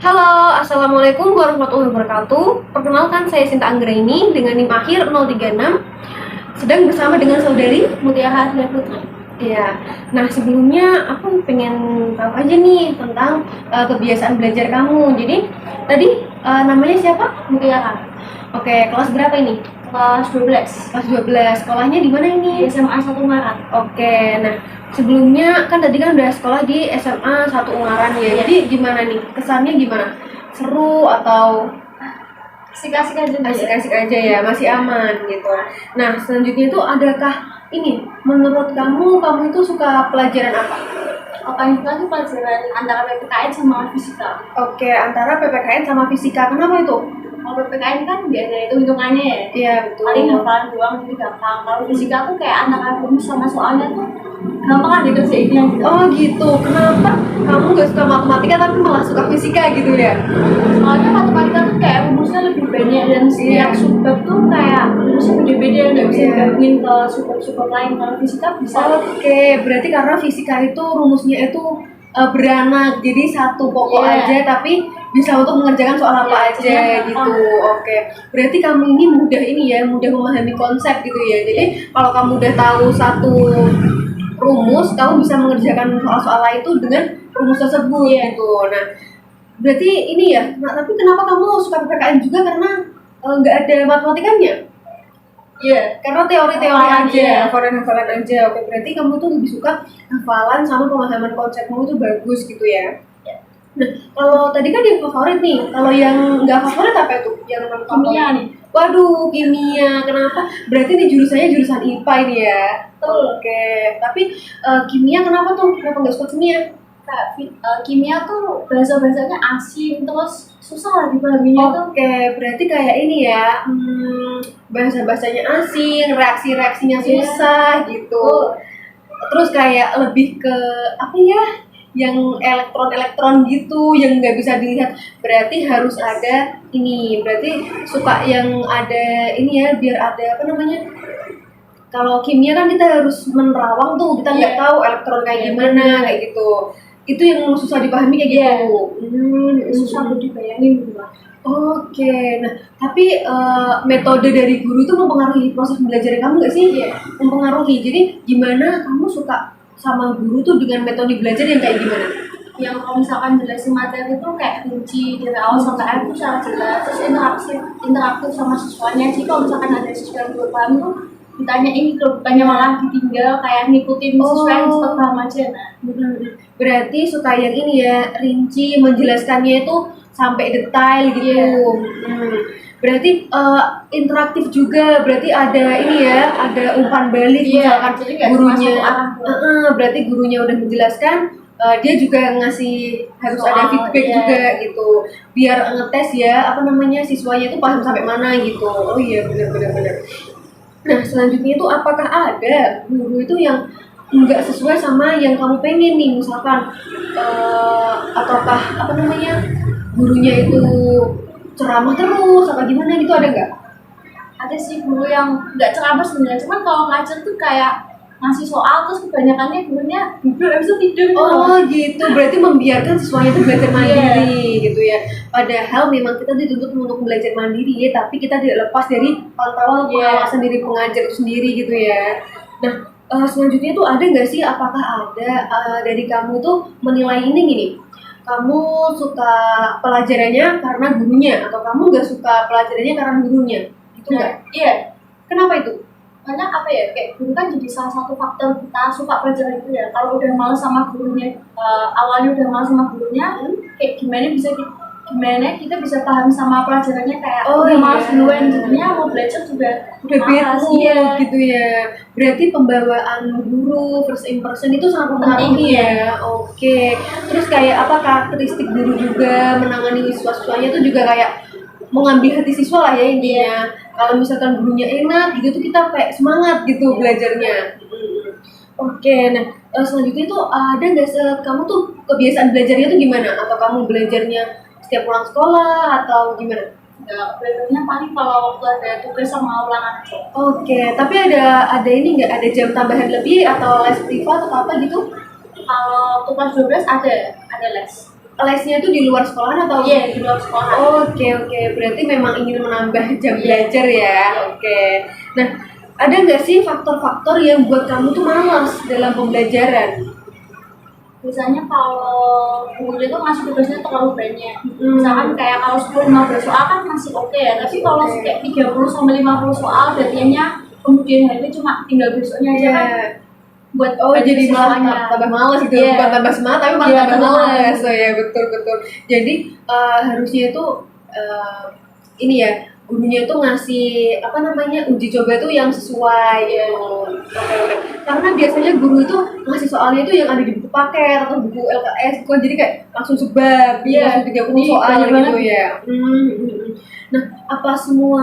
Halo, Assalamualaikum warahmatullahi wabarakatuh. Perkenalkan, saya Sinta Anggraini dengan NIM akhir 036. Sedang bersama dengan saudari Mutiara Hasna Putri. ya. Nah, sebelumnya aku pengen tahu aja nih tentang kebiasaan belajar kamu. Jadi, tadi namanya siapa? Mutiara. Oke, kelas berapa ini? Kelas 12. Kelas 12. Sekolahnya di mana ini? Di SMA 1 Maret. Oke, nah sebelumnya kan tadi kan udah sekolah di SMA 1 Ungaran ya. Iya. Jadi gimana nih? Kesannya gimana? Seru atau Asik-asik aja. asik-asik aja ya, masih aman gitu. Nah, selanjutnya itu adakah ini menurut kamu itu suka pelajaran apa? Paling suka tuh pelajaran antara PPKN sama fisika. Oke, antara PPKN sama fisika. Kenapa itu? Kalau PPKN kan biasa itu hitungannya ya. Iya, betul. Paling hafalan doang jadi gampang. Kalau fisika tuh kayak antara rumus sama soalnya tuh gampang lah dikerjainnya gitu. Oh gitu. Kenapa kamu gak suka matematika tapi malah suka fisika gitu ya? Soalnya matematika tuh kayak rumusnya lebih banyak dan setiap Iya. subbab tuh kayak rumusnya beda-beda, nggak bisa Iya. digabungin ke subbab-subbab lain. Kalau fisika bisa. Oke, berarti karena fisika itu rumusnya itu beranak, jadi satu pokok Iya. aja tapi bisa untuk mengerjakan soal apa Iya, aja gampang. gitu. Oke, berarti kamu ini mudah mudah memahami konsep gitu ya. Jadi kalau kamu udah tahu satu rumus, kamu bisa mengerjakan soal-soal lain itu dengan rumus tersebut gitu. Nah, berarti ini ya. Nah, tapi kenapa kamu suka PPKN juga karena nggak ada matematikanya? Iya. Karena teori-teori Hafalan, aja, iya. hafalan-hafalan aja. Oke, berarti kamu tuh lebih suka hafalan sama pemahaman konsepmu itu bagus gitu ya. Iya. Nah, kalau tadi kan yang favorit nih, kalau yang nggak favorit apa itu? Yang non Kimia nih. Waduh, kimia. Kenapa? Berarti ini jurusannya jurusan IPA ini ya. Betul. Oke, tapi kimia kenapa tuh? Kenapa nggak suka kimia? Kayak kimia tuh bahasa-bahasanya asing terus susah lah dipahaminya tuh. Oke, berarti kayak ini ya, bahasa-bahasanya asing, reaksi-reaksinya Iya. susah gitu. Terus kayak lebih ke apa ya, yang elektron-elektron gitu, yang nggak bisa dilihat. Berarti harus ada ini. Berarti suka yang ada ini ya, biar ada apa namanya? Kalau kimia kan kita harus menerawang tuh, kita nggak Iya. tahu elektron kayak Iya, gimana bener. kayak gitu. Itu yang susah dipahami kayak Iya. gitu. Susah buat dibayangin gitu lah. Oke, nah tapi metode dari guru itu mempengaruhi proses belajar kamu nggak sih? Iya. Mempengaruhi. Jadi gimana kamu suka sama guru tuh dengan metode belajar yang kayak gimana? Yang kalau misalkan jelasin materi itu kayak rinci dari awal sampai akhir tuh secara jelas, terus interaktif sama siswanya. Jadi kalau misalkan ada siswa yang belum paham tuh ditanyain gitu, bukannya malah ditinggal kayak ngikutin siswa yang cepat paham aja. Nah, Berarti suka yang ini ya, rinci menjelaskannya itu sampai detail gitu. Iya. Berarti interaktif juga, berarti ada ini ya, ada umpan balik Iya, misalkan jadi nggak cuma gurunya. satu arah doang. Berarti gurunya udah menjelaskan, dia juga ngasih harus ada Soal, feedback iya. juga gitu, biar ngetes ya apa namanya siswanya itu paham sampai mana gitu. Oh iya, benar. Nah, selanjutnya itu apakah ada guru itu yang nggak sesuai sama yang kamu pengen nih, misalkan ataukah apa namanya gurunya itu ceramah terus apa gimana gitu, ada nggak? Ada sih guru yang nggak ceramah sebenarnya, cuman kalau ngajar tuh kayak ngasih soal terus kebanyakannya gurunya duduk habis itu tidur gitu. Oh gitu, berarti membiarkan siswanya itu belajar mandiri gitu ya. Padahal memang kita dituntut untuk belajar mandiri ya, tapi kita tidak lepas dari pantauan pengawasan dari pengajar itu sendiri gitu ya. Nah, selanjutnya tuh ada nggak sih, apakah ada dari kamu tuh menilai ini gini, kamu suka pelajarannya karena gurunya atau kamu nggak suka pelajarannya karena gurunya? Gitu nggak? Iya. Kenapa itu? Karena apa ya, kayak guru kan jadi salah satu faktor kita suka pelajaran itu ya. Kalau udah malas sama gurunya, awalnya udah malas sama gurunya, kayak gimana kita bisa paham sama pelajarannya, kayak udah malas duluan, jadinya mau belajar juga udah malas. bete Iya. gitu ya. Berarti pembawaan guru, first impression itu sangat mempengaruhi ya. Oke. Terus kayak apa karakteristik guru juga menangani siswa-siswanya itu juga kayak mengambil hati siswa lah ya intinya. Kalau misalkan gurunya enak gitu tuh kita kayak semangat gitu belajarnya. Oke, nah selanjutnya tuh ada nggak kamu tuh kebiasaan belajarnya tuh gimana? Atau kamu belajarnya setiap pulang sekolah atau gimana? Nggak, belajarnya paling kalau waktu ada tugas sama ulangan aja. Oke, tapi ada ini nggak, ada jam tambahan lebih atau les privat atau apa gitu? Kalau waktu kelas 12 ada les. lesnya itu di luar sekolahan atau? Iya, di luar sekolah. Oke, berarti memang ingin menambah jam belajar ya. Oke. Nah, ada nggak sih faktor-faktor yang buat kamu tuh malas dalam pembelajaran? Biasanya kalau guru itu ngasih tugasnya terlalu banyak. Misalkan kayak kalau 10-15 soal kan masih oke ya, tapi kalau kayak 30-50 soal berarti kemudian hari ini cuma tinggal besoknya aja kan buat jadi malah tambah malas gitu. Bukan tambah semangat tapi malah tambah malas. Oh ya, betul. Jadi harusnya itu ini ya, gurunya itu ngasih uji coba itu yang sesuai gitu. Oke. Karena biasanya guru itu ngasih soalnya itu yang ada di buku paket atau buku LKS kan, jadi kayak langsung sebab langsung 30 soal gitu ya. Nah, apa semua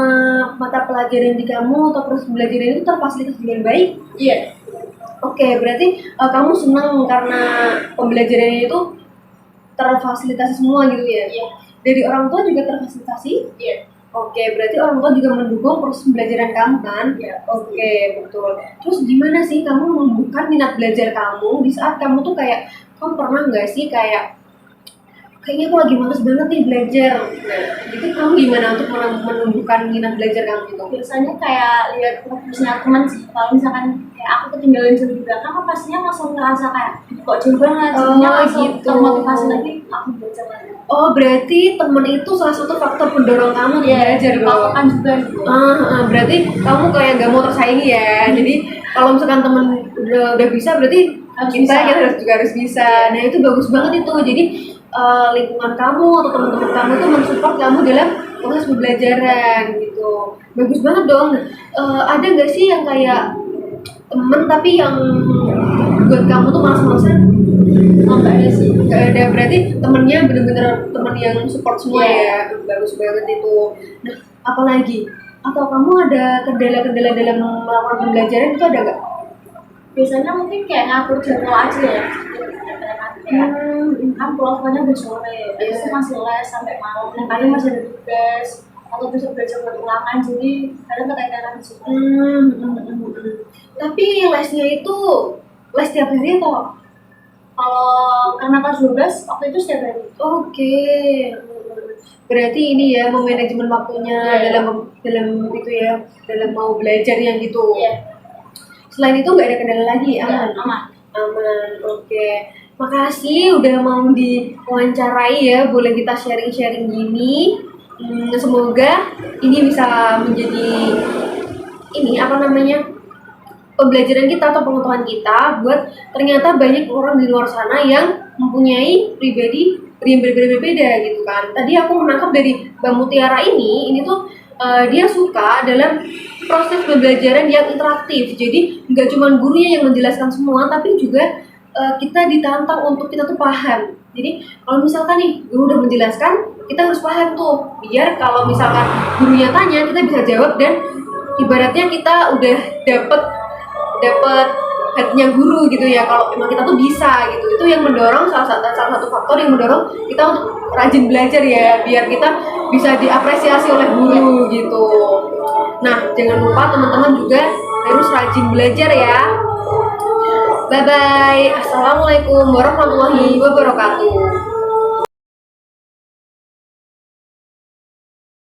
mata pelajaran di kamu atau proses belajar itu terfasilitasi dengan baik? Iya. Oke, berarti kamu senang karena pembelajarannya itu terfasilitasi semua gitu ya? Iya. Dari orang tua juga terfasilitasi? Iya. Oke, berarti orang tua juga mendukung proses pembelajaran kamu kan? Iya. Oke, betul. Terus gimana sih kamu menumbuhkan minat belajar kamu di saat kamu tuh kamu pernah nggak sih kayaknya aku lagi males banget nih belajar. Nah, itu kamu gimana untuk menumbuhkan minat belajar kamu gitu? Biasanya kayak lihat progresnya teman sih. Kalau misalkan kayak aku ketinggalan jam di belakang, kan pastinya langsung ngerasa kayak kok jauh banget. Jadinya langsung termotivasi lagi aku belajar lagi. Oh, berarti temen itu salah satu faktor pendorong kamu untuk belajar dong? Kan juga gitu. Berarti kamu kayak gak mau tersaingi ya. Jadi kalau misalkan temen udah bisa, berarti kita juga harus bisa. Nah, itu bagus banget itu. Jadi lingkungan kamu atau teman-teman kamu tuh mensupport kamu dalam proses pembelajaran gitu. Bagus banget dong. Ada nggak sih yang kayak temen tapi yang buat kamu tuh malas-malasan? Nggak ada sih. Nggak ada, berarti temennya bener-bener temen yang support semua ya. Bagus banget itu. Nah, apalagi? Atau kamu ada kendala-kendala dalam melakukan pembelajaran itu ada nggak? Biasanya mungkin kayak ngatur jadwal aja ya. Kan pulangnya udah sore, terus masih les sampai malam, dan kadang masih ada tugas atau bisa belajar buat ulangan, jadi kadang keteteran sih. Tapi lesnya itu les tiap hari atau? Kalau karena kelas 12 waktu itu setiap hari. Oke. Berarti ini ya memanajemen waktunya dalam itu ya, dalam mau belajar yang gitu. Iya. Selain itu nggak ada kendala lagi, aman. Oke. Makasih udah mau diwawancarai ya, boleh kita sharing-sharing gini. Semoga ini bisa menjadi pembelajaran kita atau pengetahuan kita buat ternyata banyak orang di luar sana yang mempunyai pribadi yang berbeda-beda gitu kan. Tadi aku menangkap dari Mbak Mutiara ini tuh dia suka dalam proses pembelajaran yang interaktif. Jadi nggak cuma gurunya yang menjelaskan semua, tapi juga kita ditantang untuk kita tuh paham. Jadi kalau misalkan nih guru udah menjelaskan, kita harus paham tuh, biar kalau misalkan gurunya tanya kita bisa jawab dan ibaratnya kita udah dapet hatinya guru gitu ya. Kalau memang kita tuh bisa gitu, itu yang mendorong salah satu faktor yang mendorong kita untuk rajin belajar ya, biar kita bisa diapresiasi oleh guru gitu. Nah, jangan lupa teman-teman juga harus rajin belajar ya. Bye-bye. Assalamualaikum warahmatullahi wabarakatuh.